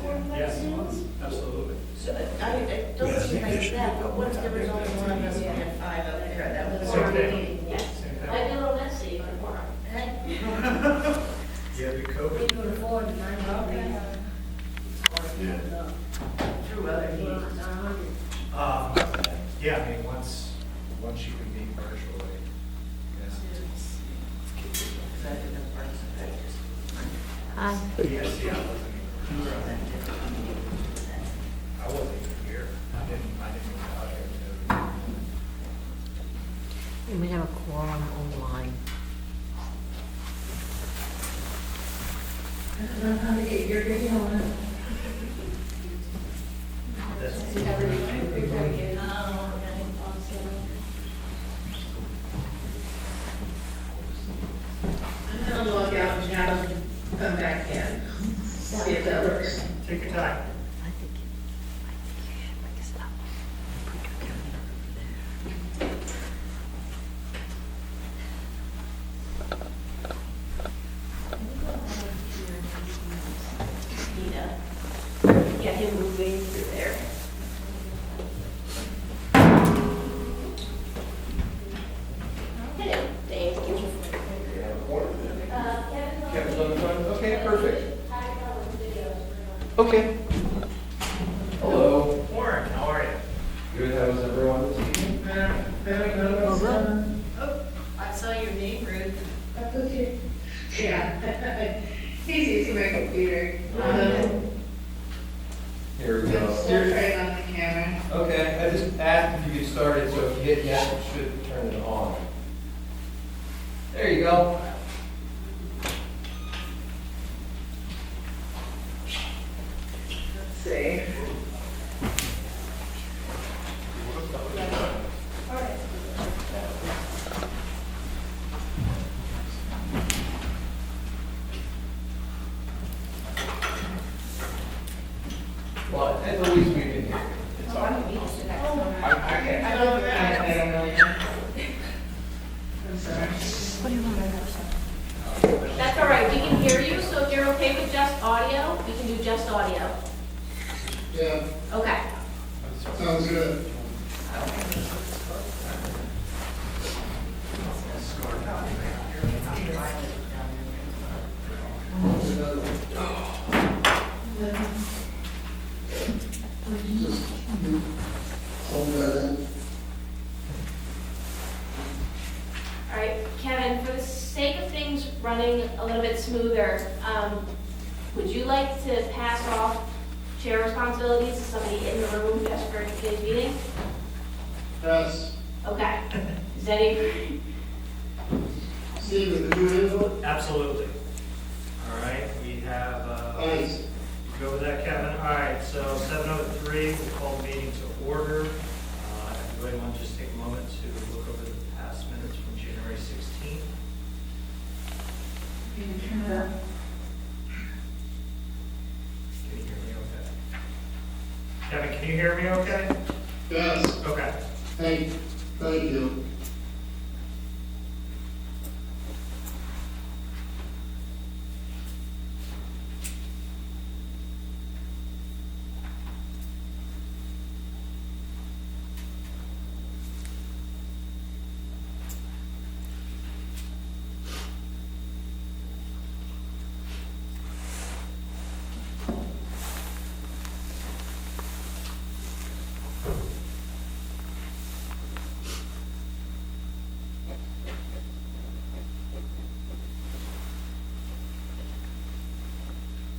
recording like Yes, Zooms? absolutely. So I don't see like that, but what if there was only one of us and we had five up there? That was Same our thing. meeting, yes. Same thing. Might be a little messy, but more. Hey, Yeah, we We COVID. do it forward to 9 Okay. through other meetings. Yeah, I mean, once you can meet virtually, yes. Hi. Yes, yeah, I wasn't even here. I didn't even out here. And we have a quorum online. I don't know how to get your video on. I'm gonna log out and have them come back in. See if that works. Take your time. I think you should mix it up. Put your camera over there. Get him moving through there. Hello, thank you. Kevin's on the phone? Okay, perfect. Okay. Hello. Warren, how are you? Good, how was everyone this evening? Oh, I saw your name, Ruth. That's okay. Yeah. He's using my computer. Here we go. Still right on the camera. Okay, I just asked if you get started, so if you hit yes, it should turn it on. There you go. Let's see. Well, at least we can hear you. It's all. I don't know yet. I'm sorry. That's all right, we can hear you, so if you're okay with just audio, we can do just audio. Yeah, Okay. sounds good. Just hold that in. All right, Kevin, for the sake of things running a little bit smoother, would you like to pass off chair responsibilities to somebody in the room just for today's meeting? Yes, Okay. Is any, Stephen, could you handle it? Absolutely. All right, we have, Thanks. go with that, Kevin. All right, so 7:03, we'll call the meeting to order. Everybody want to just take a moment to look over the past minutes from January 16th? You can turn it up. Can you hear me okay? Kevin, can you hear me okay? Yes, Okay. thank you.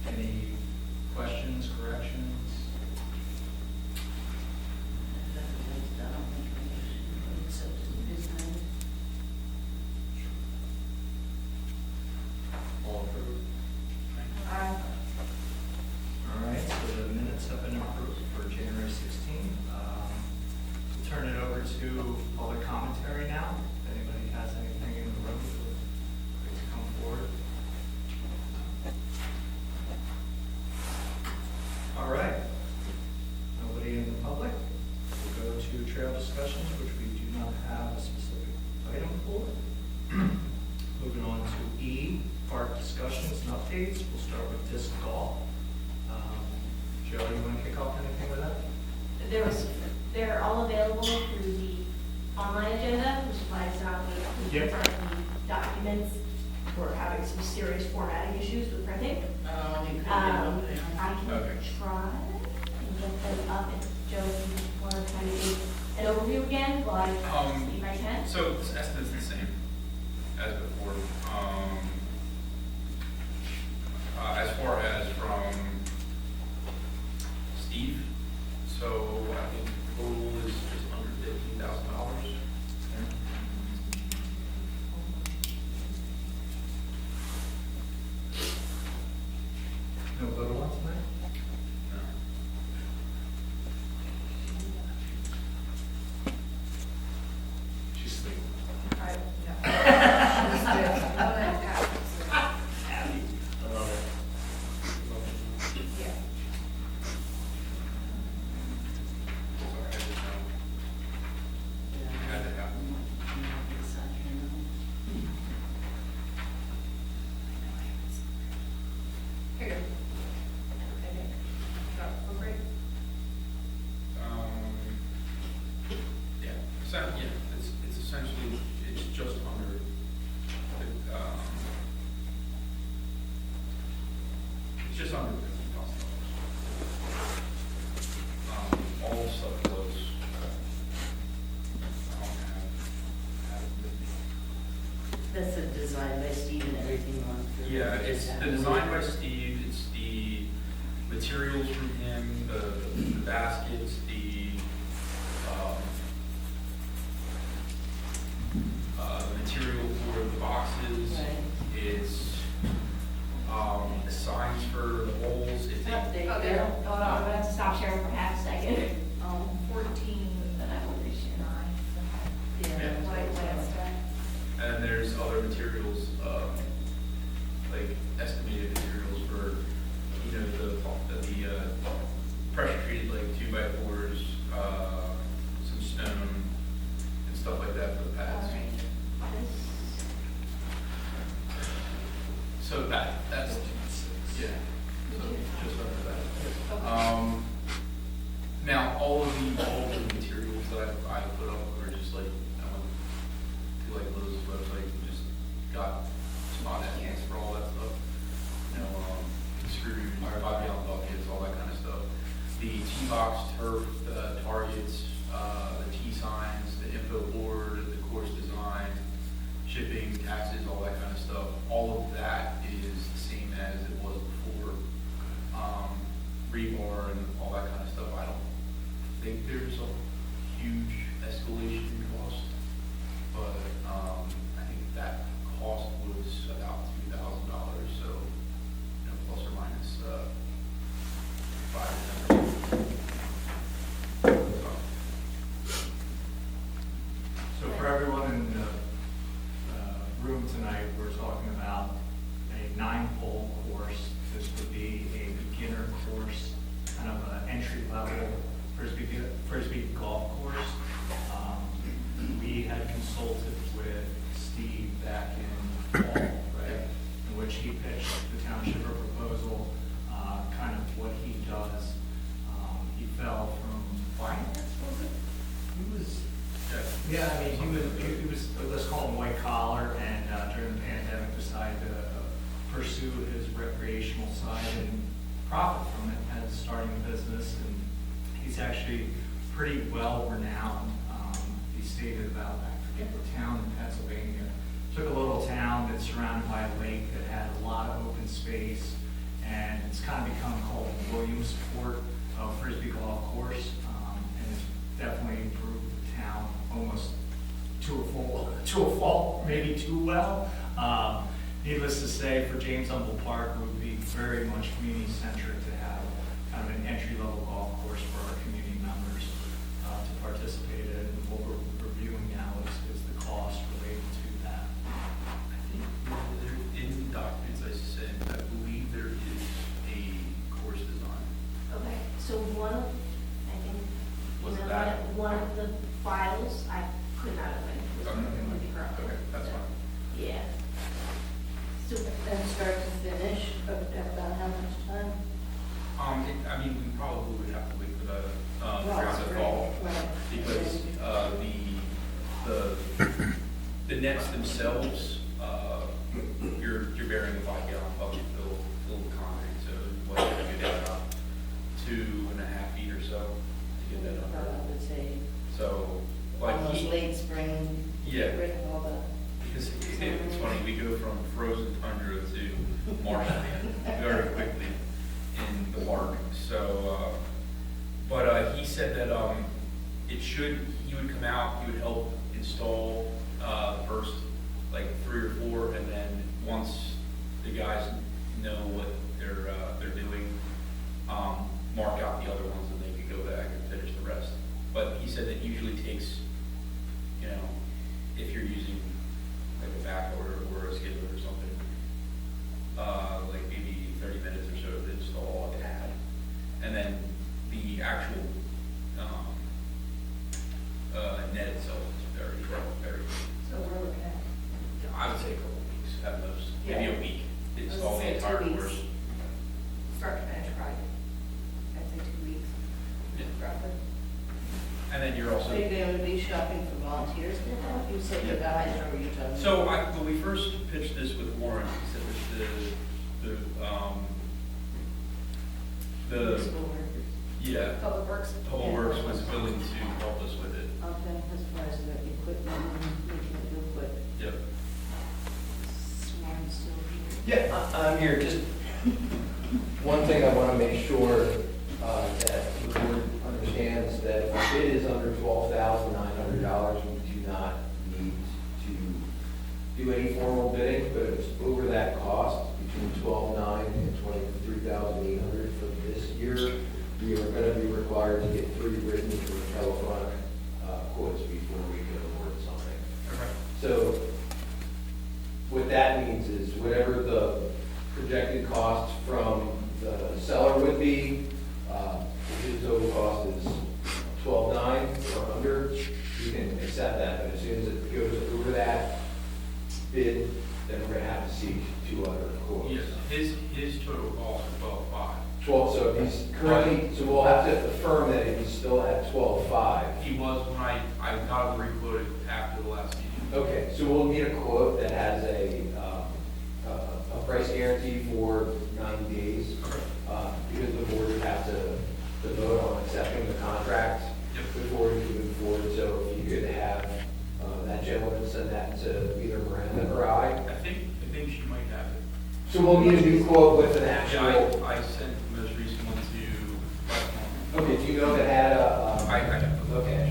Any questions, corrections? All approved? All right, so the minutes have been approved for January 16th. We'll turn it over to public commentary now. If anybody has anything in the room, please come forward. All right. Nobody in the public. We'll go to trail discussions, which we do not have a specific item for. Moving on to E, park discussions and updates. We'll start with disc golf. up, and Joe, if you want to kind of give an overview again, while I see if I can. So this estimate's the same as before. As far as from Steve, so I think total is just under $15,000. No little ones tonight? No. She's sleeping. I love it. Yeah. Sorry, I didn't know. Had to happen. Here you go. Okay. Oh, great. Yeah, it's essentially, it's just under, it's just under $50,000. All the stuff was, I don't have it with me. That's a design by Steve and everything on. Yeah, it's the design by Steve, it's the materials from him, the baskets, the material for the boxes. Right. It's the signs for the holes, it's Oh, a, there you Okay, go. hold on, I'm gonna have to stop sharing for half a second. 14, Then I will reshare. Yeah. White stuff. and there's other materials, like estimated materials for, you know, the pressure treated like 2x4s, some stone and stuff like that for the pads. So that's, yeah, so just under that. Now, all of the materials that I put up are just like, I went to like Lowe's website and just got spot estimates for all that stuff. You know, screws, 5-gallon buckets, all that kind of stuff. The T-box, turf, the targets, the T-signs, the info board, the course design, shipping, taxes, all that kind of stuff. All of that is the same as it was before. Rebar and all that kind of stuff. I don't think there's a huge escalation in cost, but I think that cost was about $2,000, so you know, plus or minus 5 to 10%. So for everyone in the room tonight, we're talking about a 9-hole course. This would be a beginner course, kind of an entry-level frisbee golf course. We had consulted with Steve back in fall, right? In which he pitched the township a proposal, kind of what he does. He fell from finance, was it? He was. Yeah, I mean, he was, let's call him white collar, and during the pandemic decided to pursue his recreational side and profit from it as starting a business. And he's actually pretty well renowned. He stated about, I forget what town in Pennsylvania, took a little town that's surrounded by a lake that had a lot of open space, and it's kind of become called Williamsport Frisbee Golf Course, and it's definitely improved the town almost to a fault, maybe too well. Needless to say, for James Humble Park, it would be very much community-centric to have kind of an entry-level golf course for our community members to participate in. And what we're reviewing now is the cost related to that. I think there, in the documents I sent, I believe there is a course design. Okay, so Was it that? one of the files, I could not open. Okay. Would be correct. Okay, that's fine. Yeah. So, And start to finish, about how much time? I mean, we probably would have to wait for the, Well, around the fall, right. because, the nets themselves, you're burying a 5-gallon bucket filled with concrete, so what, you're gonna get about 2.5 feet or so so to get that I number. would say, So, like almost he, late spring. Yeah. With all the. because it's funny, we go from frozen tundra to marshland very quickly in the park. So, but he said that he would come out, he would help install the first like 3 or 4, and then once the guys know what they're doing, mark out the other ones, and they could go back and finish the rest. But he said that usually takes, you know, if you're using like a backhoe or a skidler or something, like maybe 30 minutes or so to install a pad. And then the actual net itself is very, very, So we're looking at. I would say a couple of weeks at most, maybe a week to install the Let's say entire 2 weeks. course. Start to finish project. I'd say 2 weeks, Yeah. roughly. And then you're also. Are you going to be shopping for volunteers to help? You said the guys, or were you talking? So when we first pitched this with Warren, he said that the School workers. yeah, Public Works. Public Works was willing to help us with it. Okay, as far as the equipment and making it look good. Yep. Sworn still here. Yeah, I'm here. Just one thing I want to make sure that the board understands, that if the bid is under $12,900, we do not need to do any formal bidding, but if it's over that cost, between $12,900 and $23,800 for this year, we are going to be required to get 3 written or telephonic quotes before we can award something. Okay. So what that means is whatever the projected cost from the seller would be, if the total cost is $12,900 or under, you can accept that. But as soon as it goes over that bid, then we're gonna have to seek 2 other quotes. Yes, his total cost is 12.5. 12, so he's currently, so we'll have to affirm that he's still at 12.5. He was when I got him re-quoted after the last meeting. Okay, so we'll need a quote that has a price guarantee for 90 days. Because the board would have to vote on accepting the contract Yep. before we can move forward. So if you could have that gentleman send that to either Miranda or I. I think she might have it. So we'll need a new quote with an Yeah, actual. I sent the most recent one to. Okay, do you know if it had a? I have to Okay.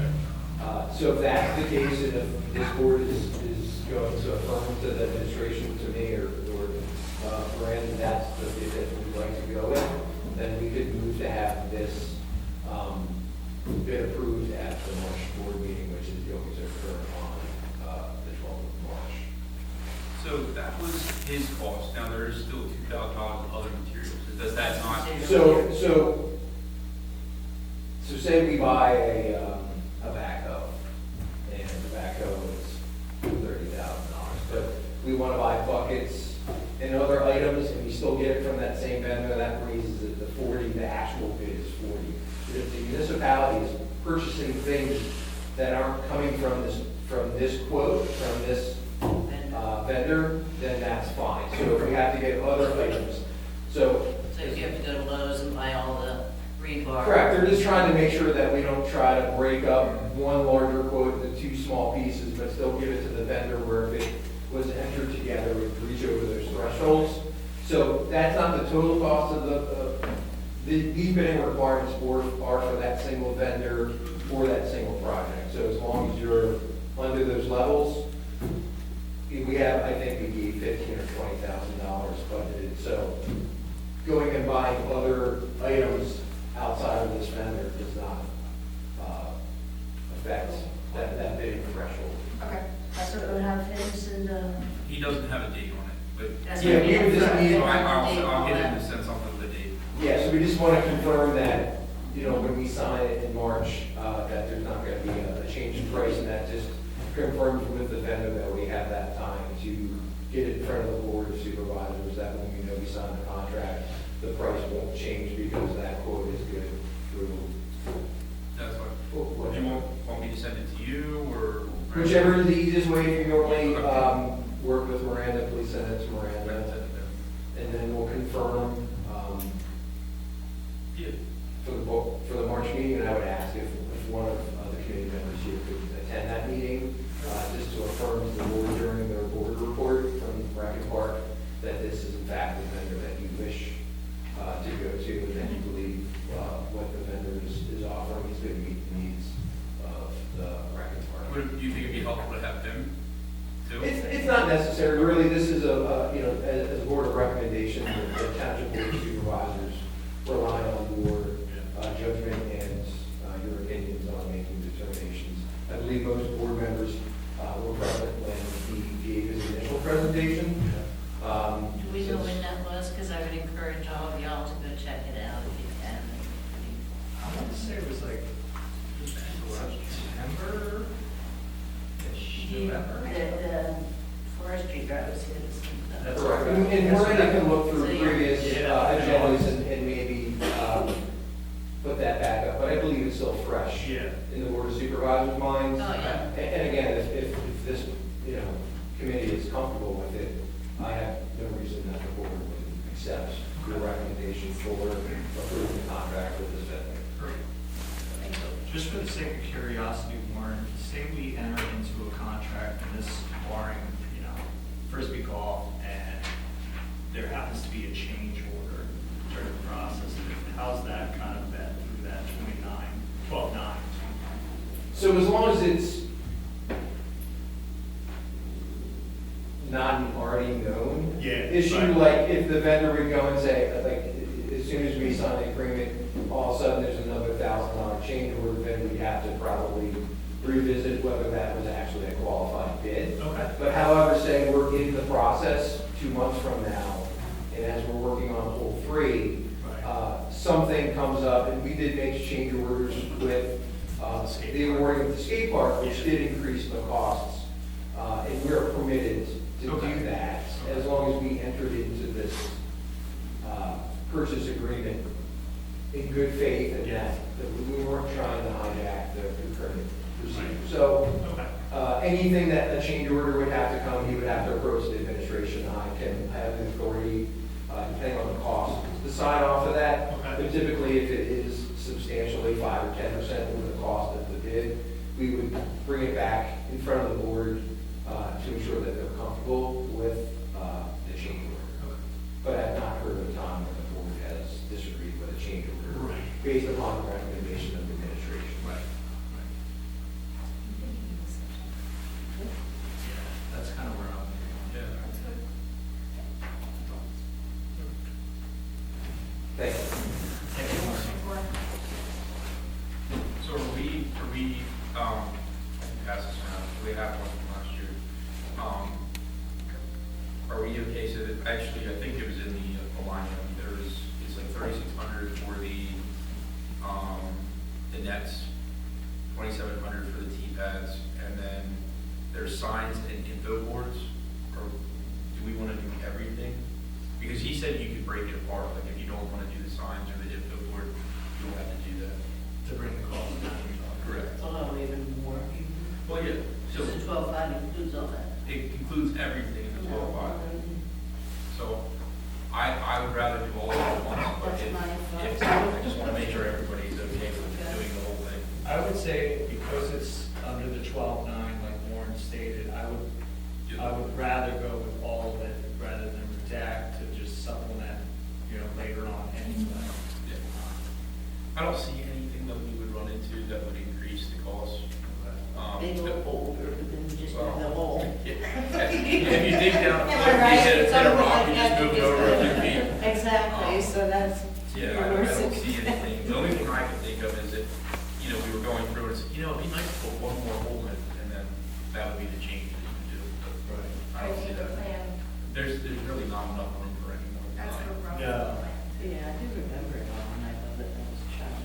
So if that's the case, and if this board is going to affirm to the administration, to me, or Miranda, that's the bid that we'd like to go with, then we could move to have this bid approved at the March board meeting, which is going to occur on the 12th of March. So that was his cost. Now there is still $2,000 in other materials. Does that not? So say we buy a backhoe, and the backhoe is $30,000, but we want to buy buckets and other items, and we still get it from that same vendor, that raises it to 40, the actual bid is 40. But if the municipality is purchasing things that aren't coming from this quote, from this vendor, then that's fine. So if we have to get other items, so. So if you have to go to Lowe's and buy all the rebar. Correct, they're just trying to make sure that we don't try to break up one larger quote into 2 small pieces, but still give it to the vendor where if it was entered together, we would reach over those thresholds. So that's not the total cost of these bidding requirements are for that single vendor for that single project. So as long as you're under those levels, we have, I think we gave $15,000 or $20,000 budgeted. So going and buying other items outside of this vendor does not affect that bidding threshold. Okay. So it would have his and, He doesn't have a date on it, but. That's Yeah, what we would just need- So I'll get him to send something with a date. Yeah, so we just want to confirm that, when we sign it in March, that there's not going to be a change in price, and that just confirms with the vendor that we have that time to get it in front of the board of supervisors, that when we know we sign the contract, the price won't change because that quote is good through. That's fine. Do you want me to send it to you, or? Whichever is the easiest way, if you normally work with Miranda, please send it to Miranda, and then we'll confirm. Yeah. for the March meeting, and I would ask if one of the committee members here could attend that meeting, just to affirm to the board during their board report from Rackham Park that this is in fact the vendor that you wish to go to, and that you believe what the vendor is offering is going to meet the needs of the Rackham Park. Do you think it'd be helpful to have him too? It's not necessary, really. This is as a board of recommendation, the township board of supervisors rely on your judgment and your opinions on making determinations. I believe most board members were present when he gave his initial presentation. Do we know when that was? Because I would encourage all of y'all to go check it out if you can. I want to say it was like September, November. The forestry guy was here this week. That's Correct. right. And Miranda can look through So you- previous Yeah. agendas and maybe put that back up, but I believe it's still fresh Yeah. in the board of supervisors' minds. Oh, yeah. And again, if this, committee is comfortable with it, I have no reason that the board would accept your recommendation for approving the contract with this vendor. Great. Just for the sake of curiosity, Warren, say we enter into a contract and this barring, frisbee golf, and there happens to be a change order during the process. How's that kind of been through that 12/9? So as long as it's not an already known Yeah, issue, right. like if the vendor would go and say, like, as soon as we sign the agreement, all of a sudden there's another $1,000 change order, then we'd have to probably revisit whether that was actually a qualified bid. Okay. But however, say we're in the process 2 months from now, and as we're working on hole 3, something comes up, and we did make change orders with the awarding of the skate park, which did increase the costs. And we're permitted to Okay. do that, as long as we entered into this purchase agreement in good faith, and that we weren't trying to hijack the current procedure. So Okay. anything that a change order would have to come, he would have to approach the administration. I can have the authority, depending on the cost, to sign off of that. Okay. But typically, if it is substantially 5 or 10% over the cost of the bid, we would bring it back in front of the board to ensure that they're comfortable with the change order. Okay. But I've not heard of a time when the board has disagreed with a change order Right. based upon the recommendation of the administration. Right. Yeah, that's kind of where I'm. Yeah. Thank you. Thank you, Mark. So are we, I can pass this around, we have one from last year. Are we okay, so that, actually, I think it was in the alignment, it's like 3,600 for the nets, 2,700 for the T-pads, and then there's signs and info boards, or do we want to do everything? Because he said you could break it apart, like if you don't want to do the signs or the info board, you don't have to do that. To bring the cost down. Correct. Oh, even more. Well, yeah, so So the 12.5 includes all that. it includes everything in the 12.5. So I would rather do all of it at once, but That's my if, thought. I just want to make sure everybody's okay with doing the whole thing. I would say because it's under the 12/9, like Warren stated, I would rather go with all of it rather than redact to just supplement, later on anyway. Yeah. I don't see anything that we would run into that would increase the cost. They go older than just in the hole. If you dig down, Am I if you right? hit a Something rock, like you that, just move it you over just- a few feet. Exactly, so that's. Yeah, I don't see anything. The only thing I can think of is if, we were going through and said, it'd be nice to put one more hole in, and then that would be the change that you could do. But I don't see that. There's really not enough room for any more. That's the rough. Yeah. Yeah, I do remember it all, and I love it, that was a child.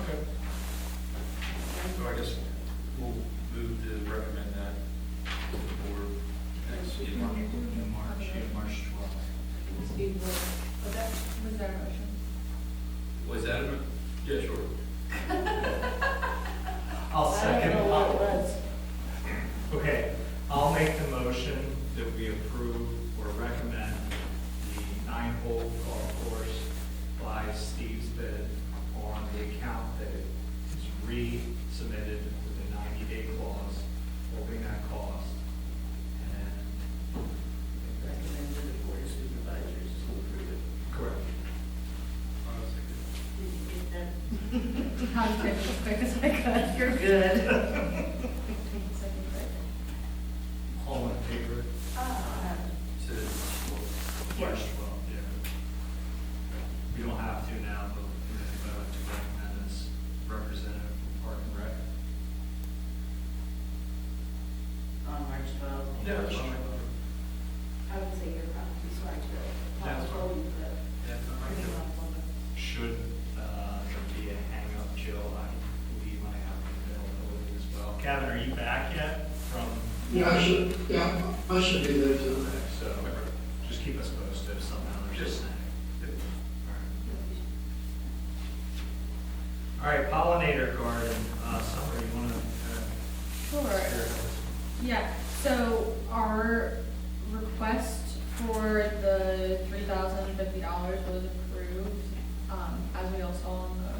Okay. So I guess we'll move to recommend that to the board next in March. March 12th. Was that a motion? Was that a, yeah, sure. I'll second. I don't know what it was. Okay, I'll make the motion that we approve or recommend the 9-hole golf course certify Steve's bid on the account that is resubmitted with a 90-day clause, holding that cost. And Recommend to the board of supervisors to approve it. correct. Did you get that? I'll type as quick as I could. You're good. All in favor? To, Yes. Well, yeah. We don't have to now, but if I like to recommend as representative from Park and Rec. On March 12th. yeah, that's fine. I would say you're probably sorry to That's fine. hold you, but Yeah, no, I get it. Should there be a hang-up, Jill, I believe I have availability as well. Kevin, are you back yet from? Yeah, I should be there too. Okay, so just keep us posted if somehow there's just a snag. All right, Pollinator Garden, Summer, you want to? Sure. Yeah, so our request for the $3,050 was approved, as we all saw in the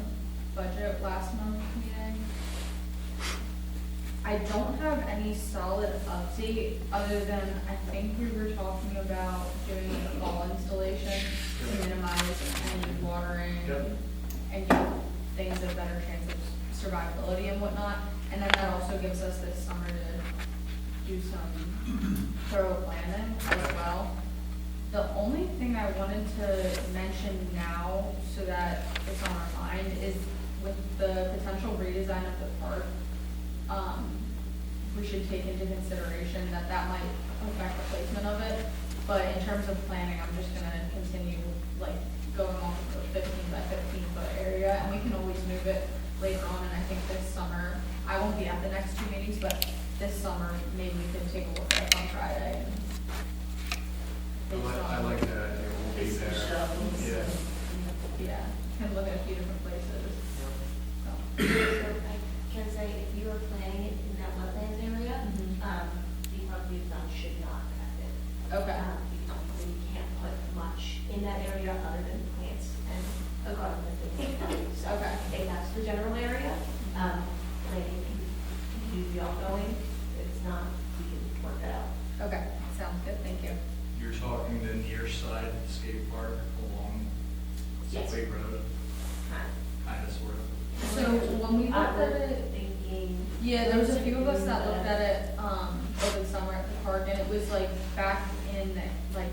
budget last month meeting. I don't have any solid update, other than I think we were talking about doing a fall installation to minimize any watering Yep. and give things a better chance of survivability and whatnot. And then that also gives us this summer to do some thorough planning as well. The only thing I wanted to mention now, so that it's on our mind, is with the potential redesign of the park, we should take into consideration that that might affect the placement of it. But in terms of planning, I'm just gonna continue like going off of the 15 by 15 foot area, and we can always move it later on. And I think this summer, I won't be at the next two meetings, but this summer, maybe we can take a look at it on Friday. I like that, it will be Get some there. shovels. Yeah. Yeah, can look at a few different places. So. So I can say, if you were planning it in that wetlands area, Mhm. the property zone should not affect it. Okay. Because we can't put much in that area other than plants and a garden and things. So Okay. I think that's the general area. Planning can do the outgoing, it's not, we can work that out. Okay, sounds good, thank you. You're talking the near side skate park along Yes. Subway Road, kind of sort of. So when we looked I at was it, thinking. yeah, there was a few of us that looked at it, over the summer at the park, and it was like back in, like,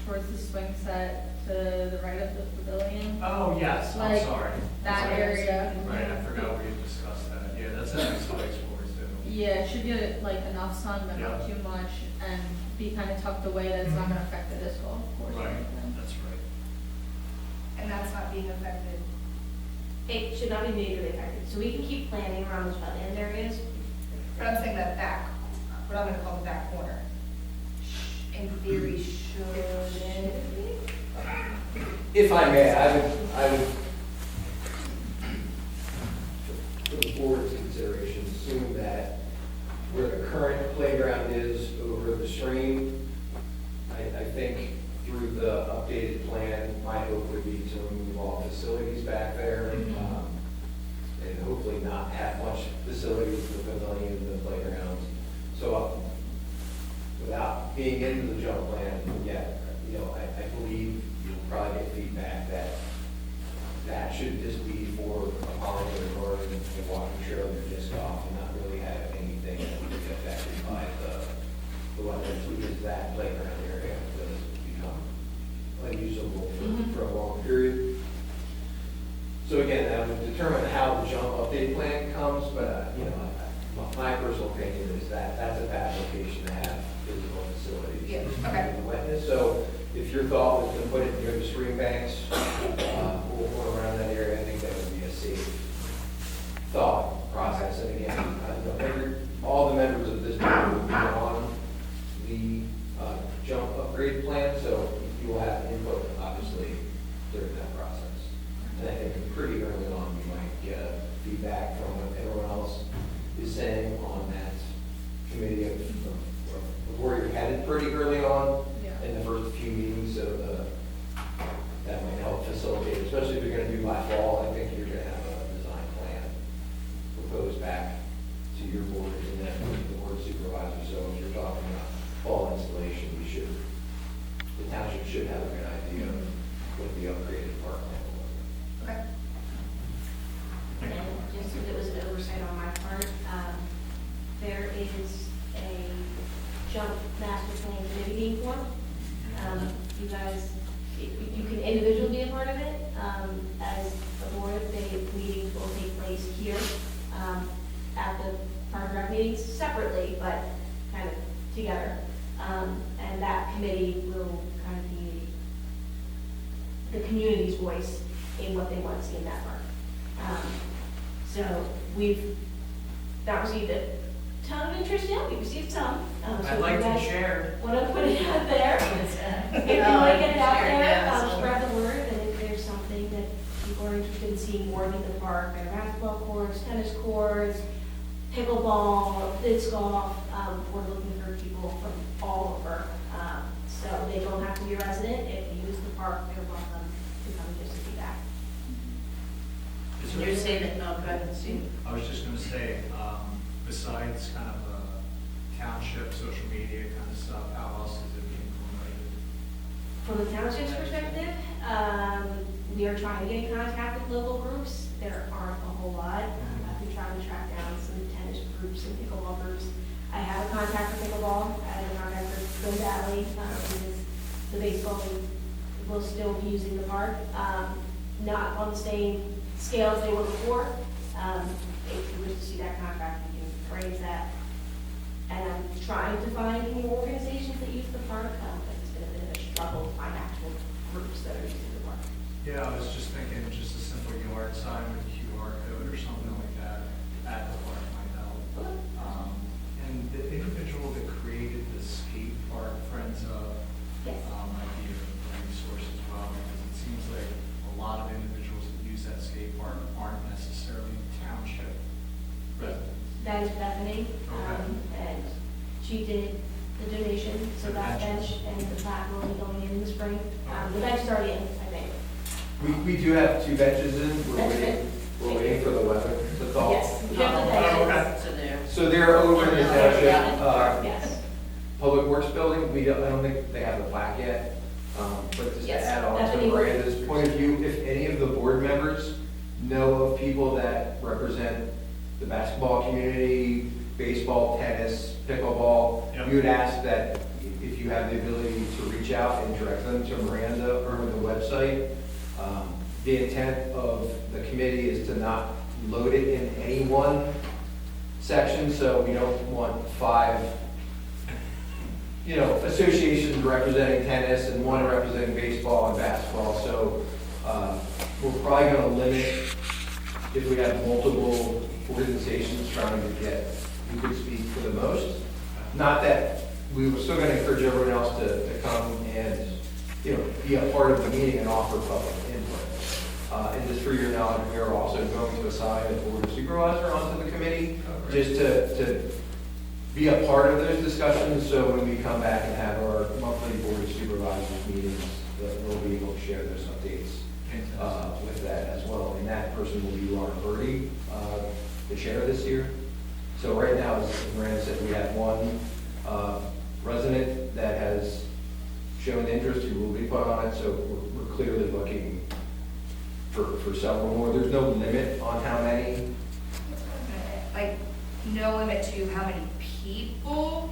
towards the swing set to the right of the pavilion. Oh, yes, I'm Like, sorry. That Sorry. area. Right, I forgot we had discussed that. Yeah, that's a nice place for us too. Yeah, it should get like enough sun, but not Yeah. too much, and be kind of tucked away that it's not gonna affect the disc golf course. or Right, anything. that's right. And that's not being affected. It should not be majorly affected, so we can keep planning around those wetland areas. But I'm saying that back, what I'm gonna call the back corner, in theory, should it be? If I may, I would, for the board's consideration, assume that where the current playground is over the stream, I think through the updated plan, my hope would be to remove all facilities back there, and hopefully not have much facilities in the pavilion and the playgrounds. So, without being into the jump plan yet, I believe you'll probably get feedback that that should just be for a pollinator garden and walking trail or disc golf, and not really have anything that would be affected by the wetlands, because that playground area does become unusable for a long period. So again, that would determine how the jump update plan comes, but, my personal opinion is that that's a bad location to have physical facilities. Yeah, okay. In the wetness, so if your thought was to put it near the stream banks, or around that area, I think that would be a safe thought process. And again, all the members of this board will be on the jump upgrade plan, so you will have input, obviously, during that process. And I think pretty early on, we might get feedback from what everyone else is saying on that committee of where you're headed pretty early on Yeah. in the first few meetings, so that might help facilitate, especially if you're gonna do by fall. I think you're gonna have a design plan proposed back to your board and then the board supervisor. So if you're talking about fall installation, the township should have a good idea of what the upgraded park plan will look like. Okay. And just if it was an oversight on my part, there is a jump master plan committee being formed. You guys, you can individually be a part of it. As a board, the meetings will take place here at the Park and Rec meetings separately, but kind of together. And that committee will kind of be the community's voice in what they want to see in that park. So we've not received a ton of interest yet, we've received some. So I'd like you to guys share. want to put it out there. If you Oh, want to get it out sure, there, yeah, so- spread the word, and if there's something that people are interested in seeing more in the park, there are basketball courts, tennis courts, pickleball, disc golf, we're looking for people from all over. So they don't have to be a resident, if you use the park, they're welcome to come just to see that. Is You're there- saying that, no, go ahead, Steve. I was just gonna say, besides kind of township, social media kind of stuff, how else is it being promoted? From the township's perspective, we are trying to get in contact with local groups. There aren't a whole lot. I've been trying to track down some tennis groups and pickleball groups. I have a contact for pickleball, I have a contact for Twin Valley, because the baseball league will still be using the park. Not on the same scale as they were before. If you wish to see that contract, we can raise that. And I'm trying to find more organizations that use the park, but it's been a bit of a struggle to find actual groups that are using the park. Yeah, I was just thinking just a simple yard sign with a QR code or something like that at the park might help. And the individual that created the skate park, Friends of, Yes. might be a resource as well, because it seems like a lot of individuals that use that skate park aren't necessarily township residents. That is Bethany, Okay. and she did the donation, so The that benches. bench and the plaque will be going in the spring. The bench is already in, I think. We do have 2 benches in. That's good. We're waiting for the weather to thaw. Yes, we have the Oh, okay. benches. So there. So they're over in the township, Yes, Public Works Building. I don't think they have the plaque yet. But just to Yes, add on to definitely. Miranda's point of view, if any of the board members know of people that represent the basketball community, baseball, tennis, pickleball, Yep. we would ask that if you have the ability to reach out and direct them to Miranda or the website. The intent of the committee is to not load it in any one section, so we don't want 5, associations representing tennis and 1 representing baseball and basketball. So we're probably going to limit, if we have multiple organizations trying to get who could speak for the most. Not that we were still going to encourage everyone else to come and, be a part of the meeting and offer public input. And just for your knowledge, we are also going to assign a board supervisor onto the committee, just to be a part of those discussions, so when we come back and have our monthly board of supervisors meetings, that we'll be able to share those updates with that as well. And that person will be Lauren Birdie, the chair this year. So right now, as Miranda said, we have 1 resident that has shown interest who will be put on it, so we're clearly looking for several more. There's no limit on how many. Like, no limit to how many people?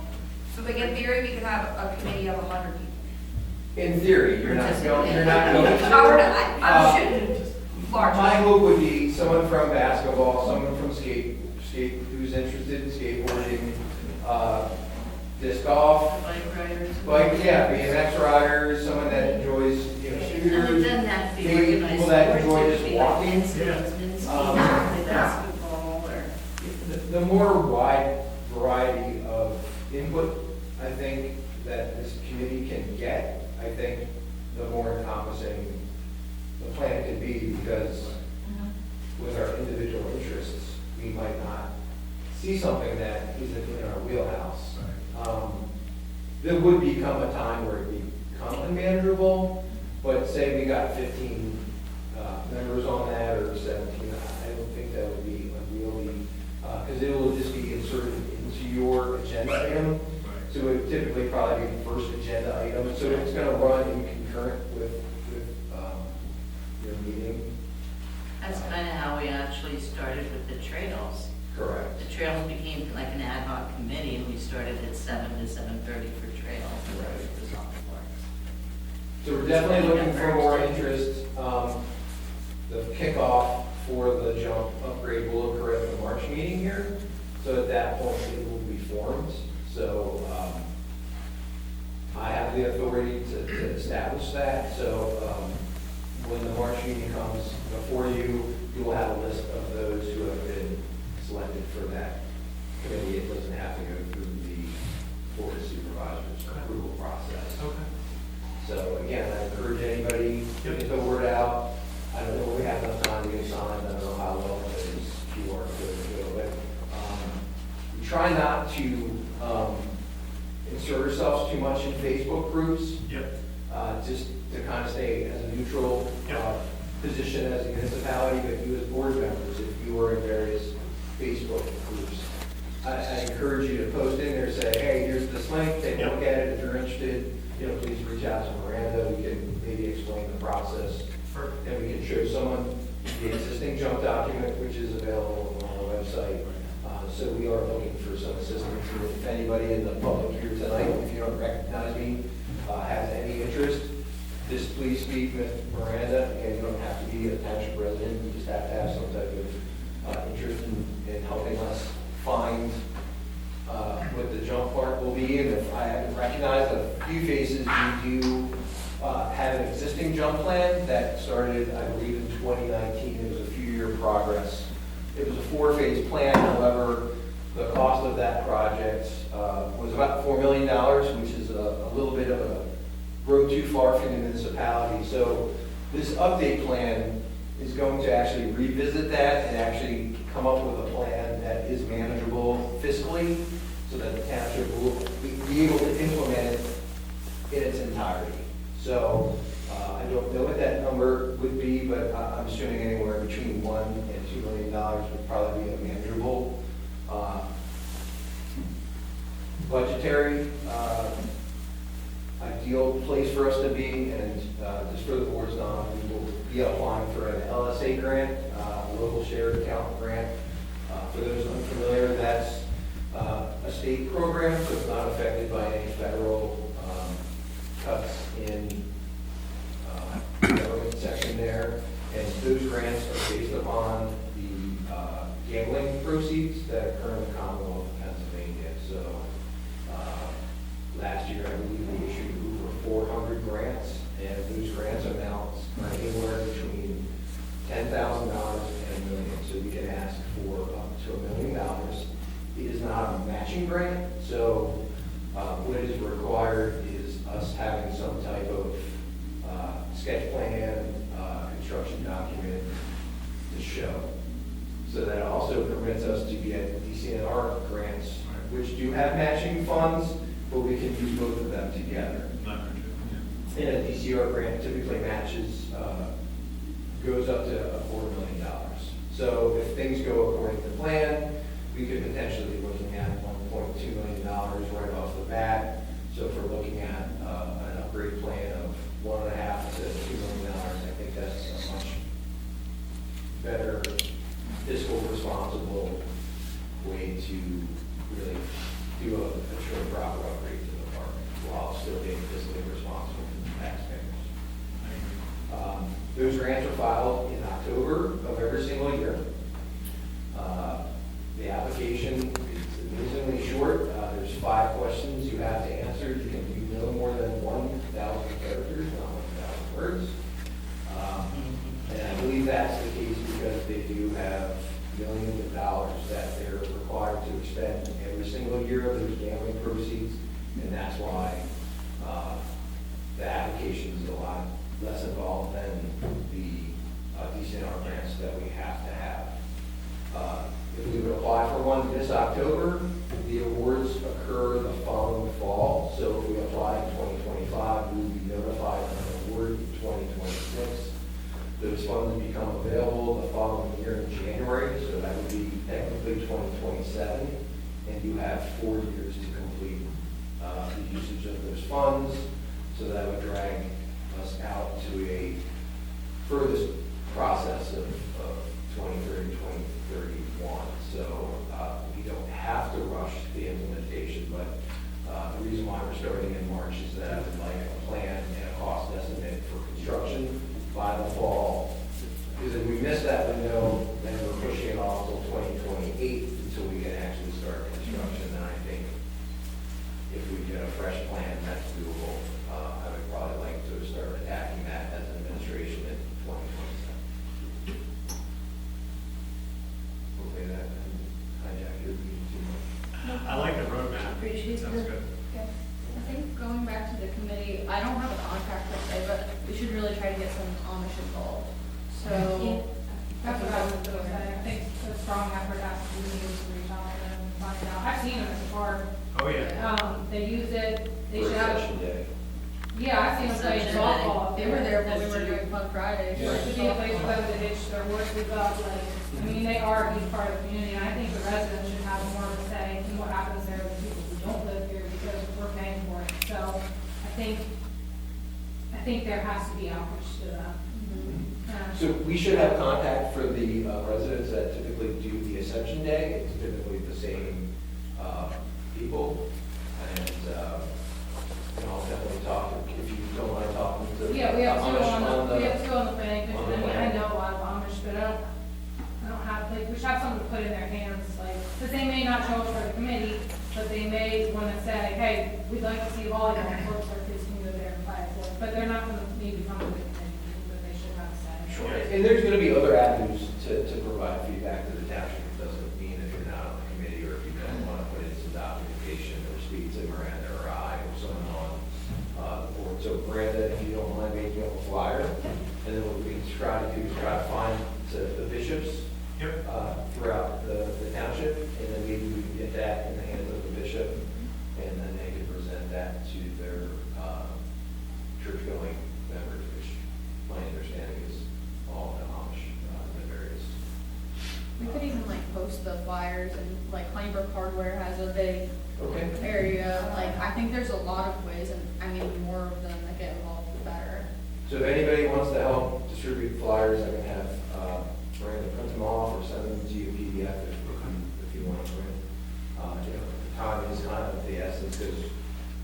So like in theory, we could have a committee of 100 people. In theory, you're not going to. I'm shooting large. My hope would be someone from basketball, someone from skate who's interested in skateboarding, disc golf, BMX riders, someone that enjoys, And it scooters. doesn't have to be maybe organized people that sports, enjoy it just could be like walking. men's teams, men's teams, Um, play basketball, or. The more wide variety of input, I think, that this committee can get, I think the more encompassing the plan can be, because with our individual interests, we might not see something that isn't in our wheelhouse. There would become a time where it would become unmanageable, but say we got 15 so it's gonna run in concurrent with, your meeting. That's kind of how we actually started with the trails. Correct. The trails became like an ad hoc committee, and we started at 7 to 7:30 for trails. Right. It was on the works. So we're definitely looking for more interest. The kickoff for the jump upgrade will occur at the March meeting here. So at that point, it will be formed. So I have the authority to establish that. So when the March meeting comes before you, you will have a list of those who have been selected for that committee. It doesn't have to go through the board of supervisors approval process. Okay. So again, I encourage anybody to get the word out. I don't know if we have enough time to get signed. I don't know how well it is QR code to go with. We try not to insert ourselves too much in Facebook groups. Yep. Just to kind of stay as a neutral Yep. position as a municipality, but you as board members, if you are in various Facebook groups, I encourage you to post in there, say, hey, here's this link, take a look at it. If you're interested, please reach out to Miranda. We can maybe explain the process. And we can show someone the existing jump document, which is available on our website. So we are looking for some assistance. If anybody in the public here tonight, if you don't recognize me, has any interest, just please speak with Miranda. And you don't have to be a township resident. You just have to have some type of interest in helping us find what the jump part will be. And if I haven't recognized a few faces, we do have an existing jump plan that started, I believe, in 2019. It was a few-year progress. It was a 4-phase plan. However, the cost of that project was about $4 million, which is a little bit of a road too far for the municipality. So this update plan is going to actually revisit that and actually come up with a plan that is manageable fiscally so that the township will be able to implement it in its entirety. So I don't know what that number would be, but I'm assuming anywhere between $1 and $2 million would probably be a manageable budgetary ideal place for us to be. And just for the board's knowledge, we will be applying for an LSA grant, local shared account grant. For those unfamiliar, that's a state program, so it's not affected by any federal cuts in government section there. And those grants are based upon the gambling proceeds that occur in the Commonwealth of Pennsylvania. So last year, I believe we issued over 400 grants, and those grants amounts are anywhere between $10,000 and $1 million. So we can ask for up to $1 million. It is not a matching grant, so what is required is us having some type of sketch plan, construction document to show. So that also permits us to get DCNR grants, which do have matching funds, but we can use both of them together. And a DCR grant typically matches, goes up to $250,000. So if things go according to plan, we could potentially be looking at $1.2 million right off the bat. So if we're looking at an upgrade plan of $1.5 to $2 million, I think that's a much better fiscal responsible way to really do a true and proper upgrade to the park while still being fiscally responsible to the taxpayers. Those grants are filed in October of every single year. The application is amazingly short. There's 5 questions you have to answer. You can do no more than 1,000 characters, not 1,000 words. And I believe that's the case because they do have millions of dollars that they're required to expend every single year of those gambling proceeds. And that's why the application is a lot less involved than the DCNR grants that we have to have. If we would apply for one this October, the awards occur the following fall. So if we apply in 2025, we will be notified of an award in 2026. Those funds become available the following year in January, so that would be technically 2027. And you have 4 years to complete the usage of those funds. So that would drag us out to a furthest process of 2030, 2031. So we don't have to rush the implementation, but the reason why we're starting in March is that I would like a plan and a cost estimate for construction by the fall. Because if we miss that window, then we're pushing it off till 2028 until we can actually start construction. And I think if we get a fresh plan, that's doable. I would probably like to start attacking that as an administration in 2027. Hopefully that doesn't hijack your meeting too much. I like the roadmap. Appreciate Sounds it. good. I think going back to the committee, I don't have a contract per se, but we should really try to get some Amish involved. So, That's what I was gonna say, I think a strong effort has to be used to reach out to them and find out. I've seen them at the park, Oh, yeah. they use it, they For should have, session day. yeah, I've seen them play Session softball. they were there when we were doing Fun Fridays. Yeah, to be a place for them to hitch their horses up, like, I mean, they are a huge part of the community, and I think the residents should have more of a say in what happens there with people who don't live here because we're paying for it. So I think there has to be outreach to them. So we should have contact for the residents that typically do the Ascension Day. It's typically the same people. And I'll definitely talk, if you don't mind talking to. Yeah, we have two Amish on the, the- we have two on the planning on commission, the I mean, I plan. know a lot of Amish, but I don't have, like, we should have something to put in their hands, like, because they may not show up for the committee, but they may want to say, hey, we'd like to see volleyball, folks, our kids can go there and play it, but they're not going to need to come to the committee, but they should have a say. Sure. And there's going to be other avenues to provide feedback to the township. It doesn't mean if you're not on the committee or if you don't want to put in some documentation or speak to Miranda or I or someone on the board. So Miranda, if you don't mind making up a flyer, and then what we can try to do is try to find the bishops Yep. throughout the township, and then maybe we can get that in the hands of the bishop, and then they can present that to their church-going members, which my understanding is all the Amish, the various. We could even like post the flyers and like Honeybrook Hardware has a big Okay. area. Like, I think there's a lot of ways, and I mean, the more of them that get involved, the better. So if anybody wants to help distribute flyers, I can have Miranda print them off or send them to you PDF if you want to print. Time is kind of the essence because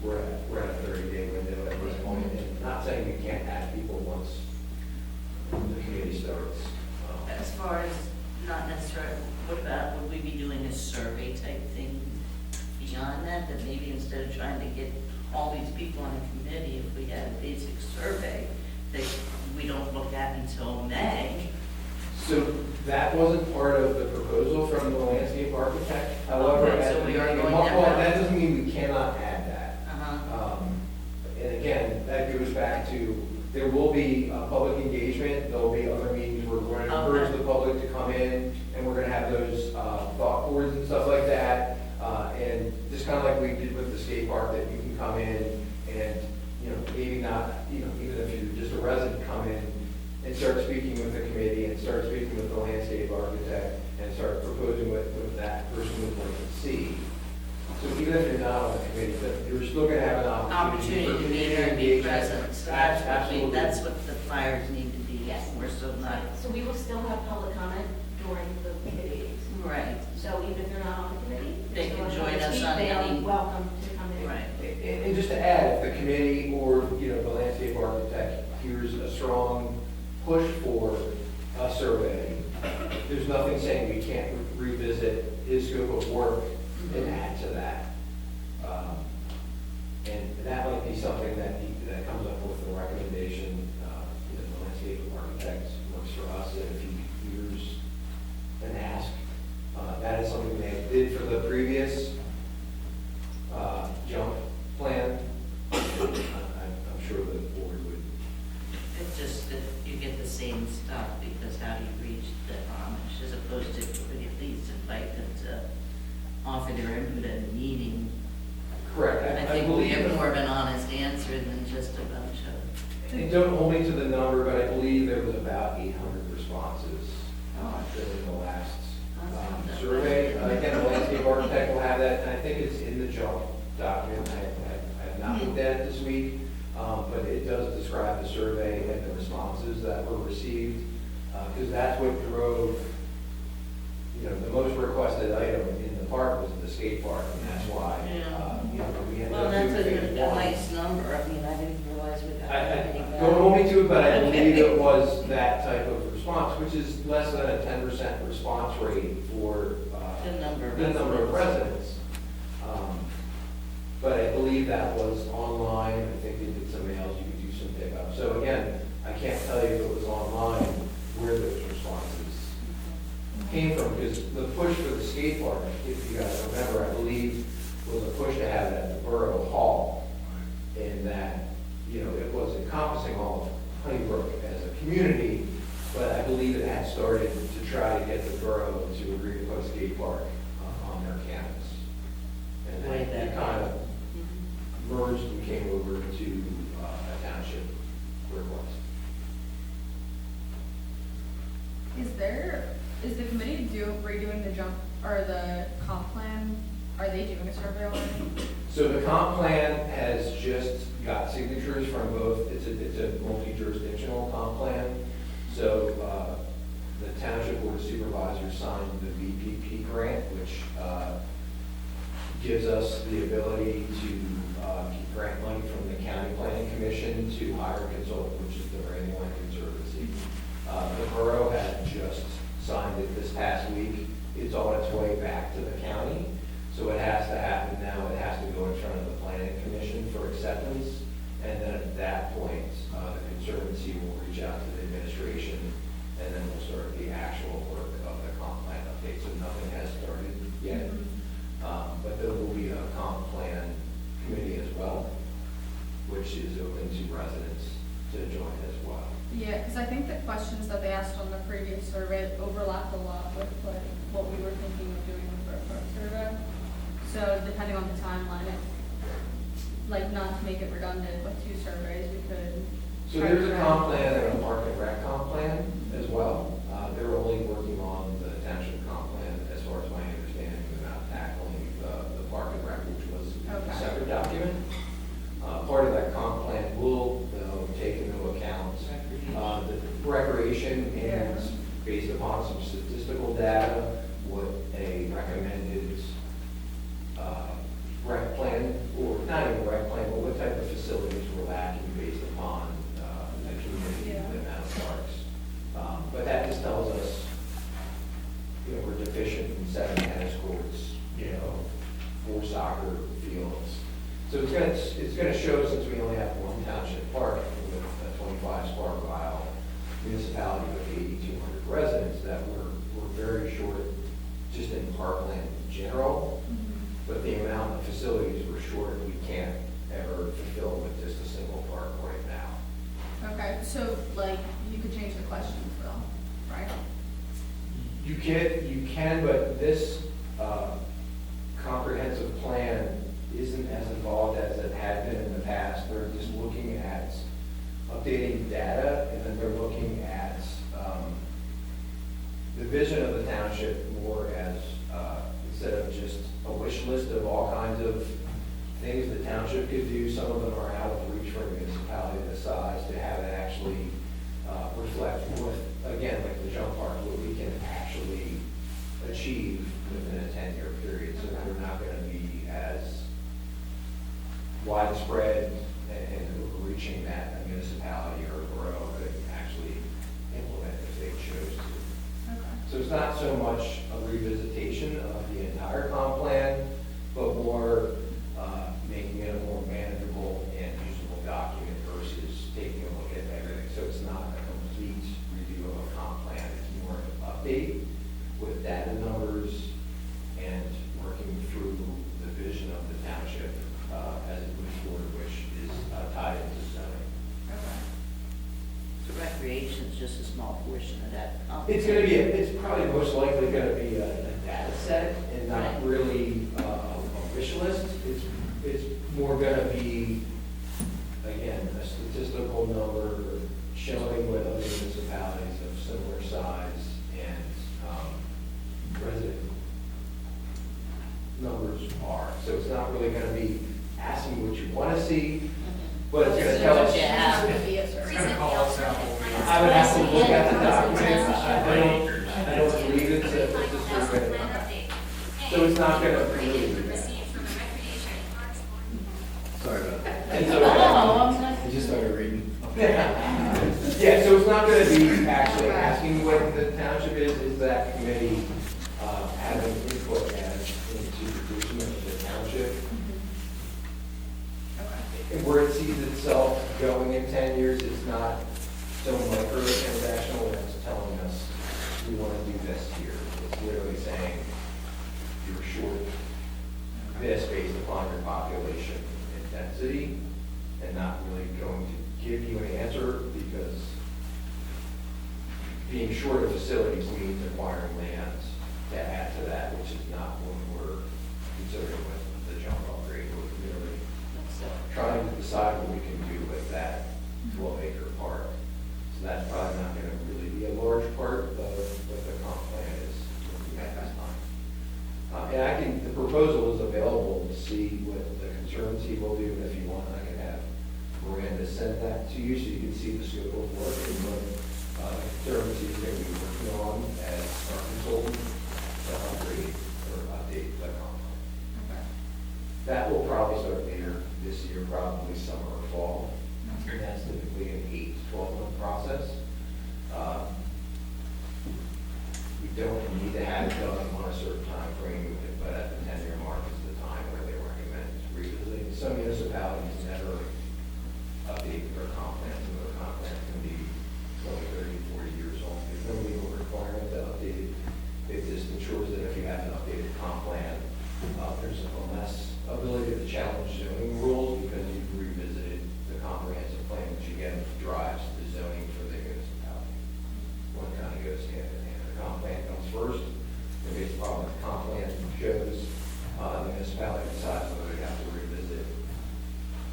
we're at a 30-day window at this point. And not saying we can't add people once the committee starts. As far as, not necessarily, what about, would we be doing a survey type thing beyond that? That maybe instead of trying to get all these people on a committee, if we had a basic survey that we don't look at until May? So that wasn't part of the proposal from the landscape architect. However, Okay, so at the we are beginning- going that well, route. that doesn't mean we cannot add that. Uh-huh. And again, that goes back to, there will be public engagement, there'll be other meetings where we're going to encourage Okay. the public to come in, and we're going to have those thought boards and stuff like that. And just kind of like we did with the skate park, that you can come in and, maybe not, even if you're just a resident, come in and start speaking with the committee and start speaking with the landscape architect and start proposing what that person would like to see. So even if you're not on the committee, but you're still gonna have an opportunity Opportunity for to be community there and be engagement. present. So that's what Absolutely. that's what the flyers need to be. Yes. We're so not, So we will still have public comment during the committee meetings. right, So even if they're not on the committee, They still can want to join us speak, on they are any- welcome to come in. right. And just to add, if the committee or, the landscape architect hears a strong push for a survey, there's nothing saying we can't revisit his scope of work and add to that. And that might be something that comes up with the recommendation, the landscape architect works for us, and if he hears an ask, that is something they did for the previous jump plan. I'm sure the board would. It's just that you get the same stuff, because how do you reach the Amish, as opposed to at least invite them to offer their input at a meeting? Correct. I think we have more of an honest answer than just a bunch of, And don't hold me to the number, but I believe there was about 800 responses during the last survey. Again, the landscape architect will have that, and I think it's in the jump document. I have not looked at it this week, but it does describe the survey and the responses that were received, because that's what drove, the most requested item in the park was the skate park, and that's why, we ended Well, up that's doing a phase one. nice number, I mean, I didn't realize we got that many back. Don't hold me to it, but I Okay. believe it was that type of response, which is less than a 10% response rate for The number of the number of residents. residents. But I believe that was online, I think they did some mails, you could do some pickup. So again, I can't tell you if it was online where those responses came from, because the push for the skate park, if you guys remember, I believe, was a push to have it at the Borough Hall, and that, it was encompassing all of Honeybrook as a community, but I believe it had started to try to get the borough to agree to put a skate park on their campus. And then Way it back. kind of merged and came over to a township request. Is the committee redoing the jump, or the comp plan, are they doing a survey already? So the comp plan has just got signatures from both, it's a multi-jurisdictional comp plan. So the Township Board of Supervisors signed the VPP grant, which gives us the ability to get grant money from the County Planning Commission to hire a consultant, which is the Miranda Land Conservancy. The borough had just signed it this past week. It's on its way back to the county. So it has to happen now, it has to go in front of the planning commission for acceptance, and then at that point, the conservancy will reach out to the administration, and then we'll start the actual work of the comp plan update, so nothing has started yet. But there will be a comp plan committee as well, which is open to residents to join as well. Yeah, because I think the questions that they asked on the previous survey overlapped a lot with like what we were thinking of doing with our park survey. So depending on the timeline, like not to make it redundant with two surveys, we could. So there's a comp plan and a park and rec comp plan as well. They're only working on the township comp plan, as far as my understanding, without tackling the park and rec, which was a Okay. separate document. Part of that comp plan will, though, take into account the recreation and, based upon some statistical data, what a recommended rec plan, or not even rec plan, but what type of facilities we're lacking based upon the community, the amount of parks. But that just tells us, we're deficient in 7 tennis courts, 4 soccer fields. So it's gonna show, since we only have one township park with a 25 square mile municipality with 8,200 residents, that we're very short just in parkland in general. But the amount of facilities we're short, we can't ever fulfill with just a single park right now. Okay, so like you could change the questions though, right? You can, but this comprehensive plan isn't as involved as it had been in the past. They're just looking at updating data, and then they're looking at the vision of the township more as, instead of just a wish list of all kinds of things the township could do. Some of them are out of reach for a municipality this size, to have it actually reflect what, again, like the jump park, what we can actually achieve within a 10-year period. So that we're not going to be as widespread and overreaching that a municipality or a borough could actually implement if they chose to. Okay. So it's not so much a revisitation of the entire comp plan, but more making it a more manageable and usable document versus taking a look at everything. So it's not a complete review of a comp plan, it's more of an update with data numbers and working through the vision of the township as it moves forward, which is tied into zoning. Okay. So recreation is just a small portion of that. It's going to be, it's probably most likely going to be a data set and not Right. really a wish list. It's more going to be, again, a statistical number showing what other municipalities of similar size and resident numbers are. So it's not really going to be asking what you want to see, but it's gonna tell us. Yeah. It's gonna call us out. I would have to look at the document, I don't believe it's a survey. So it's not gonna really. Sorry about that. It's Oh, okay. I'm not. I just started reading. Yeah, so it's not gonna be actually asking what the township is that committee, having input as into the producement of the township. And where it sees itself going in 10 years, it's not so micro-transactional, that it's telling us, we want to do this here. It's literally saying, you're short this based upon your population and density, and not really going to give you an answer, because being short of facilities means acquiring land to add to that, which is not what we're considering with the jump upgrade. We're really trying to decide what we can do with that 12-acre park. So that's probably not going to really be a large part of what the comp plan is looking at this time. And the proposal is available to see what the conservancy will do. If you want, I can have Miranda send that to you so you can see the scope of work and what the conservancy is going to be working on as our consultant to upgrade or update the comp plan. That will probably start later this year, probably summer or fall. And that's typically an 8 to 12-month process. We don't need to have it done on a certain time frame, but at the 10-year mark is the time where they recommend revisiting. Some municipalities never update their comp plans, and their comp plans can be 20, 30, 40 years old. There's no legal requirement to update it. It just ensures that if you have an updated comp plan, there's less ability to challenge zoning rules because you've revisited the comprehensive plan, which again drives the zoning for the municipality. One kind of goes hand in hand. The comp plan comes first, and based upon what the comp plan shows, the municipality decides whether they have to revisit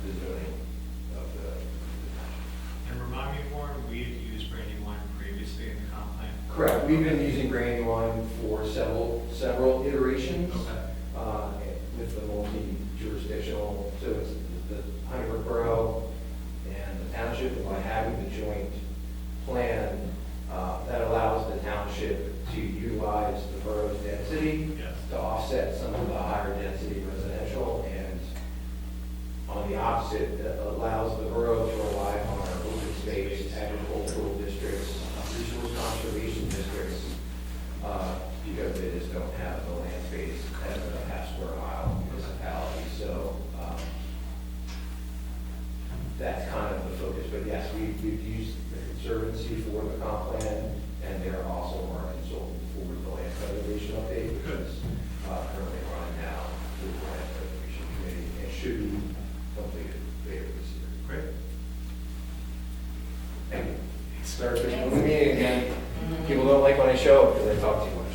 the zoning of the township. And remind me more, we had used Brandywine previously in the comp plan? Correct. We've been using Brandywine for several iterations. Okay. With the multi-jurisdictional, so it's the Huntingburg Borough and the township, and by having the joint plan, that allows the township to utilize the borough's density Yes. to offset some of the higher density residential, and on the opposite, that allows the borough to rely on our open space, agricultural districts, resource conservation districts, because they just don't have the land space as a half-square-mile municipality. So that's kind of the focus. But yes, we've used the Conservancy for the comp plan, and they're also our consultant for the land preservation update, which is currently running now through the land preservation committee, and should be completed later this year. Great. Thank you. Start the meeting again. People don't like when I show up because I talk too much.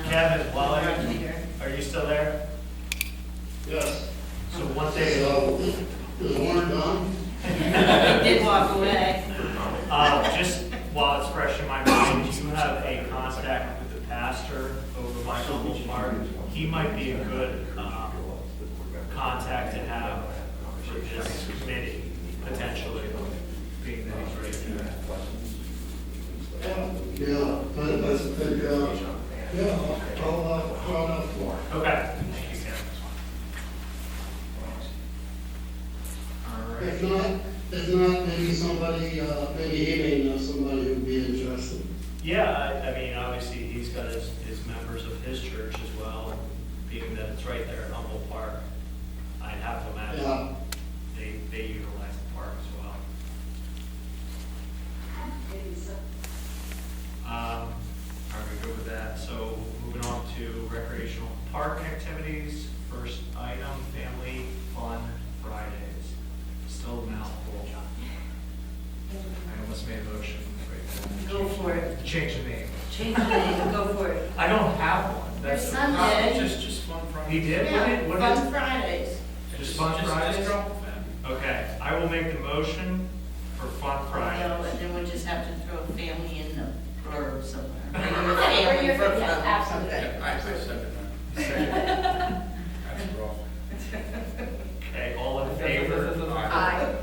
Kevin, are you still there? Yes. So one thing, So, is Warren gone? He did walk away. just while it's fresh in my mind, you have a contact with the pastor over by Humboldt Park. He might be a good contact to have for this committee, potentially, being that he's right there. Yeah, but that's a big, yeah, I'll Okay. Thank you, Kevin. All if right. not, maybe somebody, maybe he may know somebody who'd be interested. Yeah, I mean, obviously, he's got his members of his church as well, and being that it's right there in Humboldt Park, I'd have to imagine Yeah. they utilize the park as well. Are we good with that? So moving on to recreational park activities. First item, family fun Fridays. Still a mouthful. I almost made a motion. Go for it. Change the name. Change the name, go for it. I don't have one. That's the problem. Sunday. Just fun Friday. He did? Yeah, What Fun did? Fridays. Just fun Fridays? Just drop the fan. Okay, I will make the motion for fun No, Fridays. and then we'll just have to throw family in the blurb somewhere. Yeah, Family for fun. yeah, absolutely. Okay. I second that. That's rough. Okay, all in favor? Aye.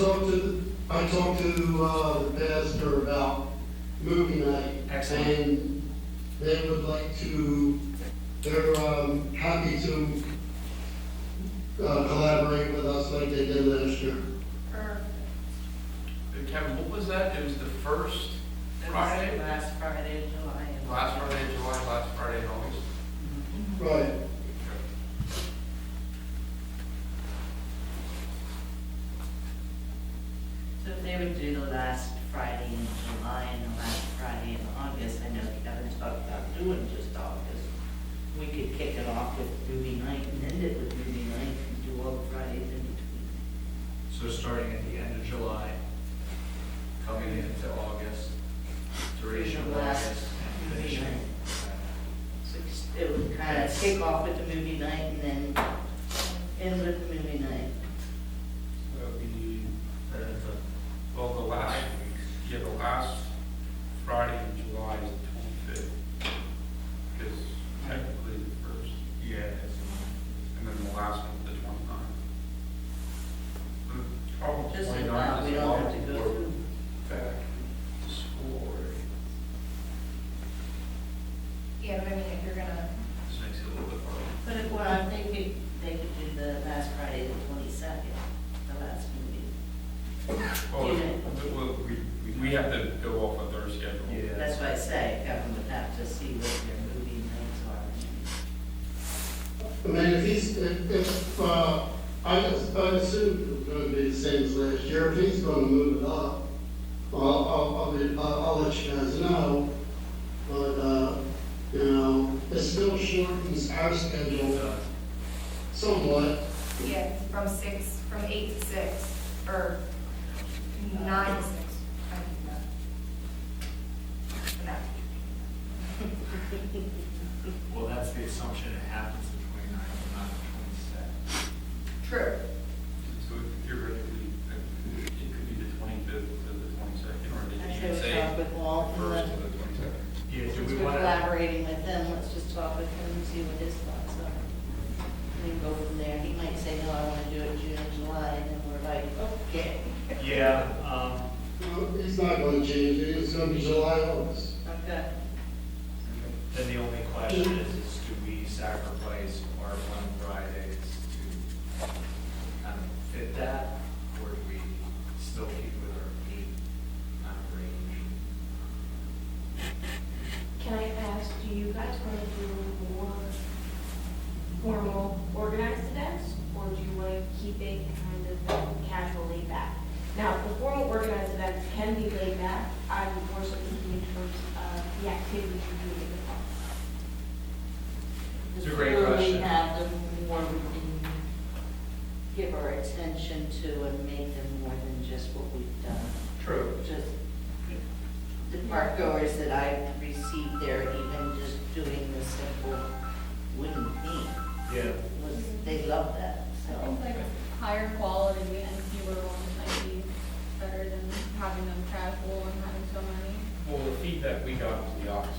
I talked to the pastor about movie night. Excellent. And they would like to, they're happy to collaborate with us like they did last year. Kevin, what was that? It was the first Friday? Last Friday of July. Last Friday in July, last Friday in August? Right. So if they would do the last Friday in July and the last Friday in August, I know Kevin talked about doing just August. We could kick it off with movie night and end it with movie night and do all the Fridays in between. So starting at the end of July, coming into August, duration of August, and finishing. So it would kind of kick off with the movie night and then end with the movie night. Well, the last Friday in July is the 25th. Because technically the first. Yeah. And then the last one, the 29th. Just 29th we is don't have long to go before through. back to school already. Yeah, but I mean, if you're gonna, This makes it a little bit harder. But if, well, I'm thinking they could do the last Friday, the 22nd, the last movie. Well, we have to go off of their schedule. Yeah. That's why I say, Kevin would have to see what their movie nights are. I mean, I assumed it was gonna be the same as last year. If he's gonna move it up, I'll let you guys know. But, you know, it still shortens our schedule somewhat. Yeah, from 8 to 6, or 9 to 6. I can do that. Well, that's the assumption it happens the 29th, not the 22nd. True. So theoretically, it could be the 25th to the 22nd, or I they should should say talk with Walt and first let, to the 22nd. Yeah, do since we we're want to? collaborating with them, let's just talk with him and see what his thoughts are. And then go from there. He might say, no, I want to do it June and July, and then we're like, okay. Yeah, No, it's not gonna change it. It's gonna be July, August. Okay. then the only question is do we sacrifice our one Fridays to kind of fit that? Or do we still keep with our 8 kind of range? Can I ask, do you guys want to do more formal organized events, or do you want to keep it kind of casual laid back? Now, the formal organized events can be laid back. I'm more so thinking in terms of the activities you do in the park. It's a great The fewer question. we have, the more we can give our attention to and make them more than just what we've done. True. Just the park goers that I've received there, even just doing the simple wooden theme, Yeah. they love that, I so. think like higher quality and fewer ones might be better than having them casual and having so many. Well, the feedback we got was the opposite.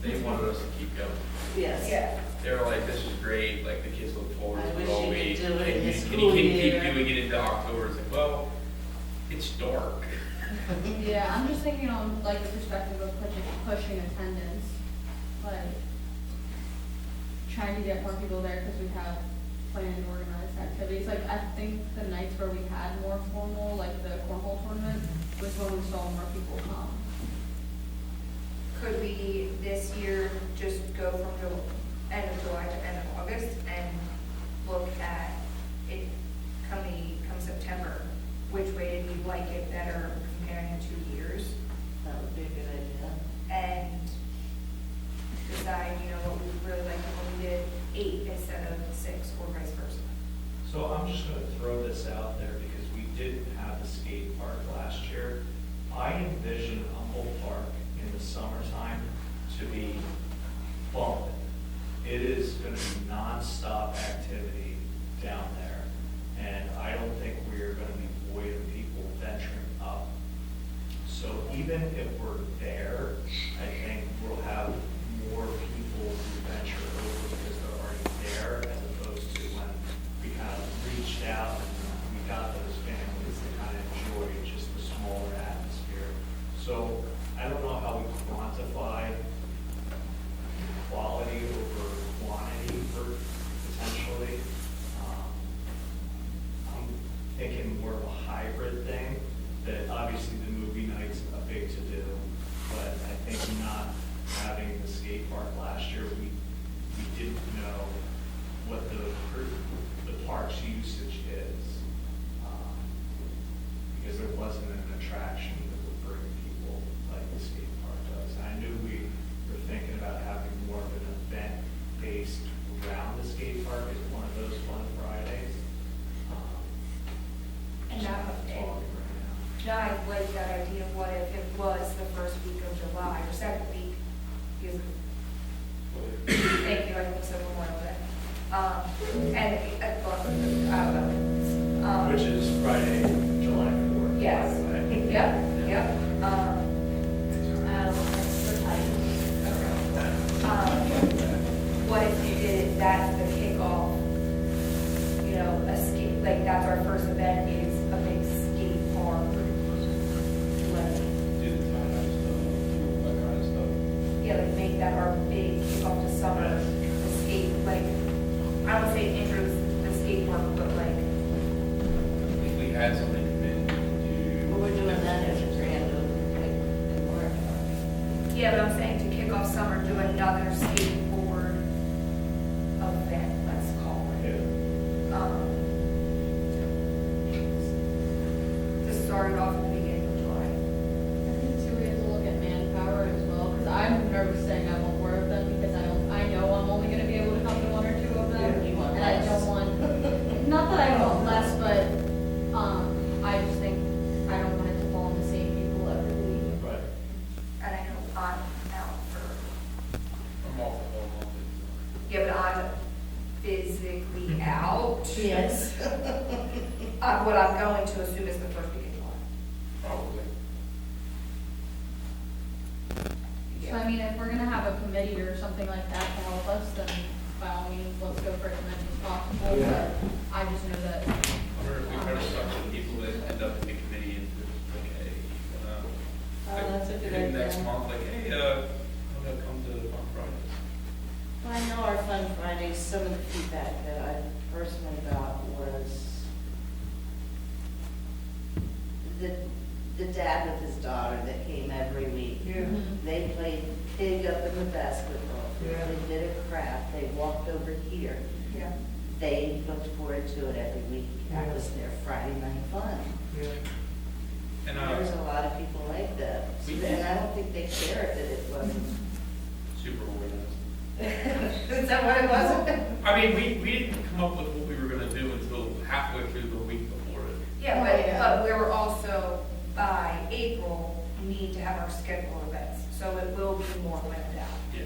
They wanted us to keep going. Yes. Yeah. They were like, this is great, like the kids look forward I to wish it all you could week. do it in the Can school you keep year." doing it into October? It's like, well, it's dark. Yeah, I'm just thinking on like the perspective of pushing attendance, like trying to get more people there because we have planned and organized activities. Like I think the nights where we had more formal, like the cornhole tournament, was when we saw more people come. Could we this year just go from end of July to end of August and look at it come September? Which way did we like it better comparing the 2 years? That would be a good idea. And decide, you know, what we really liked when we did 8 instead of 6 or vice versa. So I'm just gonna throw this out there because we didn't have the skate park last year. I envision Humboldt Park in the summertime to be bumping. It is gonna be nonstop activity down there. And I don't think we're gonna be void of people venturing up. So even if we're there, I think we'll have more people who venture over because they're already there, as opposed to when we kind of reached out and we got those families that kind of enjoy wasn't an attraction that would bring people like the skate park does. I knew we were thinking about having more of an event based around the skate park as one of those fun Fridays. And So that- I'm talking right now. I like that idea, what if it was the first week of July or second week? Because, thank you, I looked so Memorial Day. And, I don't know. Which is Friday, July 4th. Yes. by the way. Yep, yep. What if you did, that's the kickoff, you know, a skate, like, that's our first event is a big skate park. Like, Do the tie-dye stuff, do that kind of stuff. yeah, like, make that our big kickoff to summer, the skate, like, I would say intros the skate park, but like, If we had somebody come in and Well, do. we're doing that as a grand opening in March. yeah, but I'm saying to kick off summer, do another skateboard event, let's call it. To start it off at the beginning of July. I think too, we have to look at manpower as well, because I'm nervous saying I want more of them, because I know I'm only gonna be able to come to one or two of them. Yeah, you want And I less. don't want, not that I want less, but, I just think, I don't want it to fall on the same people every week. Right. And I know I'm out for, I'm off the whole month. yeah, but I'm physically out. Yes. What I'm going to assume is the first week of July. Probably. So I mean, if we're gonna have a committee or something like that to help us, then by all means, let's go for as many as possible, Yeah. but I just know that, I wonder if we better start with the people that end up in the committee and do like, hey, Oh, that's a good like, idea. next month, like, hey, I'm gonna come to the Fun Fridays. Well, I know our Fun Fridays, some of the feedback that I personally got was the dad with his daughter that came every week. Mhm. They played pig up in the basketball. Yeah. They did a craft, they walked over here. Yeah. They looked forward to it every week. That was their Friday night fun. And, There's a lot of people like that. And I don't think they cared that it wasn't. super organized. Is that what it was? I mean, we didn't come up with what we were gonna do until halfway through the week before it. Yeah, Oh, yeah. but we were also, by April, need to have our scheduled events, so it will be more planned out. Yeah.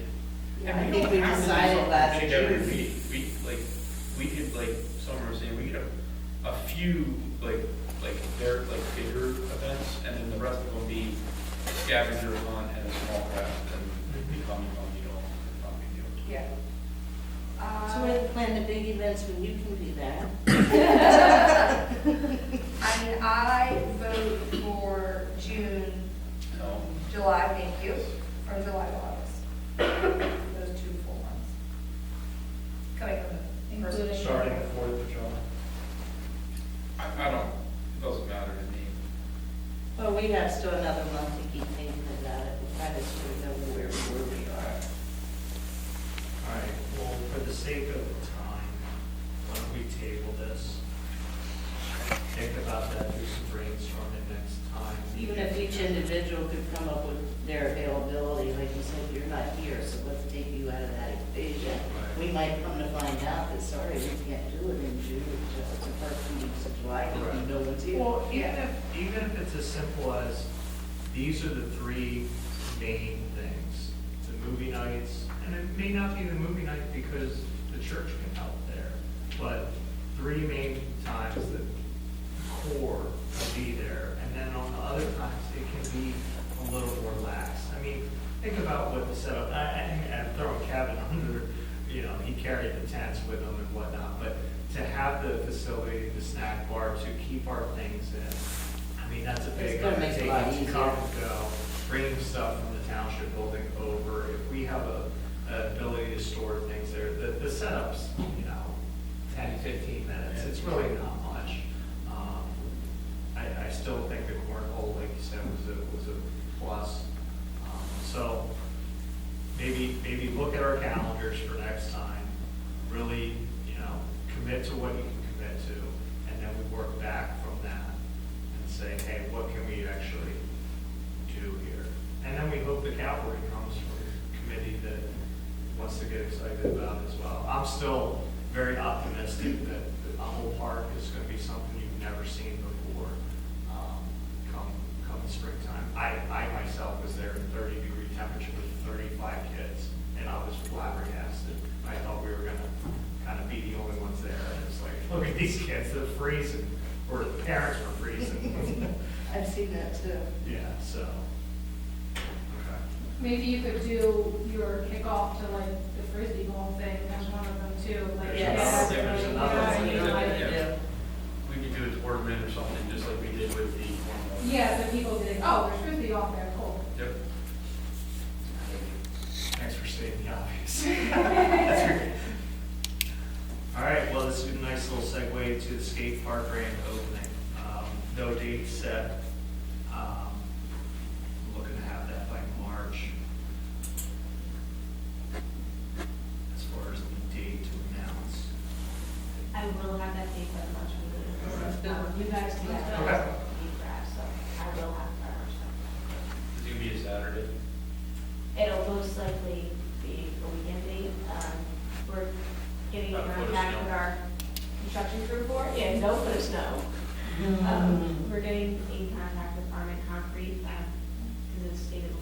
Yeah, And I think we don't have to do decided something last big every June. week. We could, like, Summer was saying, we could have a few, like, they're, like, bigger events, and then the rest of them be scavenger hunt and a small craft, and become, you know, not big deal. Yeah. So we plan the big events when you can be there. I mean, I vote for June, No. July, thank you, or July to August. Those 2 full months. Coming from the first. Including- Starting the 4th of July. I don't, it doesn't matter to me. Well, we have still another month to keep thinking about it. We kind of sort of know where we are. All right, well, for the sake of time, why don't we table this? Think about that, do some brainstorming next time. Even if each individual could come up with their availability, like you said, you're not here, so let's take you out of that equation. Right. We might come to find out that, sorry, we can't do it in June, it's the first 2 weeks of July, because Right. no one's here. Well, even if it's as simple as, these are the 3 main things, the movie nights, and it may not be the movie night because the church can help there, but 3 main times that core will be there, and then on the other times, it can be a little more lax. I mean, think about what the setup, I'm throwing Kevin under, you know, he carried the tents with him and whatnot, but to have the facility, the snack bar, to keep our things in, I mean, that's a big It's gonna make it a lot undertaking to come easier. and go, bringing stuff from the township building over. If we have an ability to store things there, the setup's, you know, 10, 15 minutes, it's really not much. I still think the cornhole, like you said, was a plus. So maybe look at our calendars for next time, really, you know, commit to what you can commit to, and then we work back from that and say, saying, hey, what can we actually do here? And then we hope the cavalry comes from a committee that wants to get excited about it as well. I'm still very optimistic that the whole park is going to be something you've never seen before come springtime. I myself was there in 30-degree temperature with 35 kids, and I was flabbergasted. I thought we were going to kind of be the only ones there, and it's like, look at these kids, they're freezing, or the parents were freezing. I've seen that too. Yeah, so, okay. Maybe you could do your kickoff to like the frisbee golf thing as one of them too, like. There's yeah, another thing, like, there's another yeah, one. you know, like- Yeah. We could do a tournament or something, just like we did with the cornhole. Yeah, so people think, oh, there's frisbee golf there, cool. Yep. Thanks for stating the obvious. That's great. All right, well, this is a nice little segue to the skate park grand opening. No date set. Looking to have that by March. As far as the date to announce. I will have that date by the March meeting. You guys can have Okay. that so I will have it by March. It's gonna be a Saturday. It'll most likely be a weekend date. We're getting in Not a foot of contact snow. with our construction crew for it. Yeah, no foot of snow. We're getting in contact with Armin Concrete, because it's stated before